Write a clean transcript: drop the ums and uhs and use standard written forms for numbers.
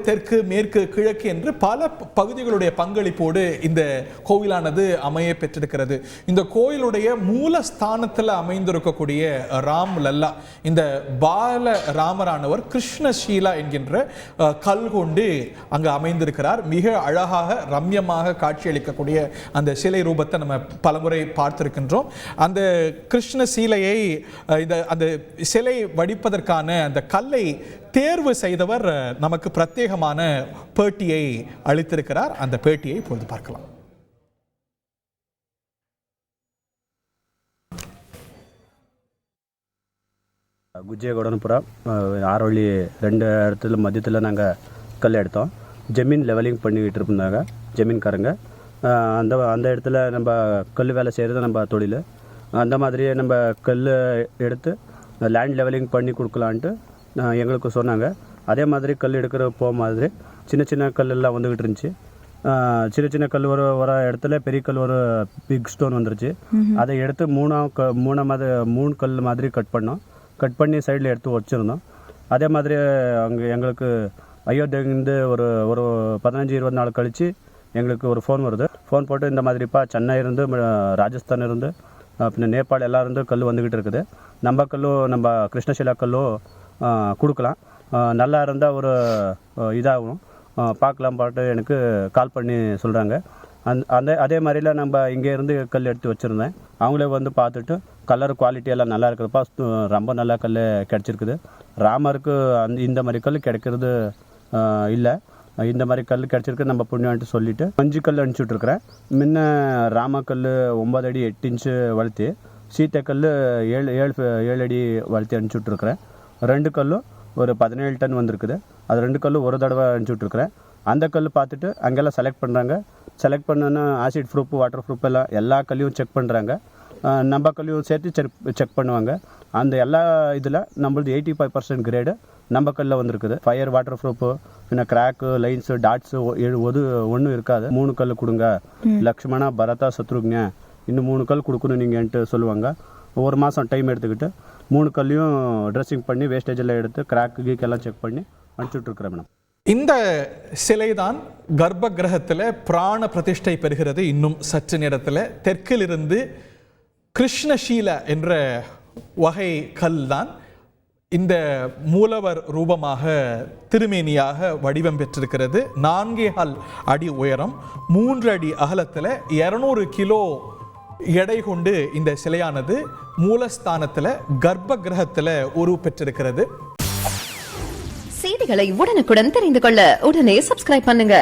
தெற்கு, மேற்கு, கிழக்கு என்று பல பகுதிகளுடைய பங்களிப்போடு இந்த கோவிலானது அமைய பெற்றிருக்கிறது. இந்த கோயிலுடைய மூலஸ்தானத்தில் அமைந்திருக்கக்கூடிய ராம் லல்லா, இந்த பால ராமரானவர் கிருஷ்ணசீலா என்கின்ற கல் கொண்டு அங்கு அமைந்திருக்கிறார். மிக அழகாக ரம்யமாக காட்சியளிக்கக்கூடிய அந்த சிலை ரூபத்தை நம்ம பலமுறை பார்த்திருக்கின்றோம். அந்த கிருஷ்ணசீலையை அந்த சிலை வடிப்பதற்கான அந்த கல்லை தேர்வு செய்தவர் நமக்கு பிரத்யேகமான பேட்டியை அளித்திருக்கிறார். அந்த பேட்டியை இப்பொழுது பார்க்கலாம். குஜேகவுடன்புரம் ஆரோலி 2 இடத்துல மத்தியத்தில் நாங்கள் கல் எடுத்தோம். ஜமீன் லெவலிங் பண்ணிக்கிட்டு இருந்தாங்க ஜமீன்காரங்க. அந்த இடத்துல நம்ம கல் வேலை செய்கிறது நம்ம தொழில். அந்த மாதிரியே நம்ம கல் எடுத்து லேண்ட் லெவலிங் பண்ணி கொடுக்கலான்ட்டு எங்களுக்கு சொன்னாங்க. அதே மாதிரி கல் எடுக்கிற மாதிரி சின்ன சின்ன கல்லெல்லாம் வந்துக்கிட்டு இருந்துச்சு. சின்ன சின்ன கல் வர இடத்துல பெரிய கல் ஒரு பிக் ஸ்டோன் வந்துருச்சு. அதை எடுத்து மூணு கல் மாதிரி கட் பண்ணி சைடில் எடுத்து வச்சுருந்தோம். அதே மாதிரி அங்கே எங்களுக்கு அயோத்தியிலேருந்து ஒரு 15-20 நாள் கழித்து எங்களுக்கு ஒரு ஃபோன் வருது. ஃபோன் போட்டு இந்த மாதிரிப்பா சென்னை இருந்து ராஜஸ்தான் இருந்து பின்ன நேபாள் எல்லாம் இருந்து கல் வந்துக்கிட்டு இருக்குது. நம்ம கல்லும் நம்ம கிருஷ்ணசீலா கல்லும் கொடுக்கலாம், நல்லா இருந்தால் ஒரு இதாகும் பார்க்கலாம் பாட்டு எனக்கு கால் பண்ணி சொல்கிறாங்க. அதே மாதிரிலாம் நம்ம இங்கேருந்து கல் எடுத்து வச்சுருந்தேன். அவங்களே வந்து பார்த்துட்டு கலர் குவாலிட்டி எல்லாம் நல்லா இருக்குதுப்பா, ரொம்ப நல்லா கல் கிடச்சிருக்குது. ராமருக்கு இந்த மாதிரி கல் கிடைக்கிறது இல்லை, இந்த மாதிரி கல் கிடச்சிருக்கு நம்ம புண்ணியன்ட்டு சொல்லிவிட்டு 5 கல் அனுப்பிச்சுட்ருக்குறேன். முன்ன ராமக்கல் 9 அடி 8 இன்ச்சு வளர்த்தி, சீத்தைக்கல் 7 அடி வளர்த்தி அனுப்பிச்சுட்ருக்குறேன். 2 கல்லும் ஒரு 17 டன் வந்திருக்குது. அது 2 கல்லும் ஒரு தடவை அனுப்பிச்சுட்ருக்குறேன். அந்த கல் பார்த்துட்டு அங்கெல்லாம் செலக்ட் பண்ணுறாங்க. செலக்ட் பண்ணோன்னா ஆசிட் ப்ரூஃப், வாட்டர் ப்ரூஃப் எல்லாம் எல்லா கல்லையும் செக் பண்ணுறாங்க. நம்ம கல்லையும் சேர்த்து செக் பண்ணுவாங்க. அந்த எல்லா இதில் நம்மளது 85% கிரேடு நம்ம கல்லில் வந்திருக்குது. ஃபயர், வாட்டர் ப்ரூஃபு, பின்ன கிராக்கு, லைன்ஸு, டாட்ஸு ஒன்றும் இருக்காது. 3 கல் கொடுங்க, லக்ஷ்மணா, பரதா, சத்ருக்ஞ, இன்னும் 3 கல் கொடுக்கணும் நீங்கள்ன்ட்டு சொல்லுவாங்க. ஒரு மாதம் டைம் எடுத்துக்கிட்டு 3 கல்லையும் ட்ரெஸ்ஸிங் பண்ணி வேஸ்டேஜ் எல்லாம் எடுத்து கிராக்கு கீக்கெல்லாம் செக் பண்ணி அனுப்பிச்சுட்ருக்குறேன் மேடம். இந்த சிலைதான் கர்ப்ப கிரகத்தில் பிராண பிரதிஷ்டை பெறுகிறது. இன்னும் சற்று நேரத்தில் தெற்கிலிருந்து கிருஷ்ணசீல என்ற வகை கல் தான் இந்த மூலவர் ரூபமாக திருமேனியாக வடிவம் பெற்றிருக்கிறது. 4.5 அடி உயரம், 3 அடி அகலத்தில் 200 கிலோ எடை கொண்டு இந்த சிலையானது மூலஸ்தானத்தில் கர்ப்ப கிரகத்தில் உருவ பெற்றிருக்கிறது. செய்திகளை உடனுக்குடன் தெரிந்து கொள்ள உடனே சப்ஸ்கிரைப் பண்ணுங்க.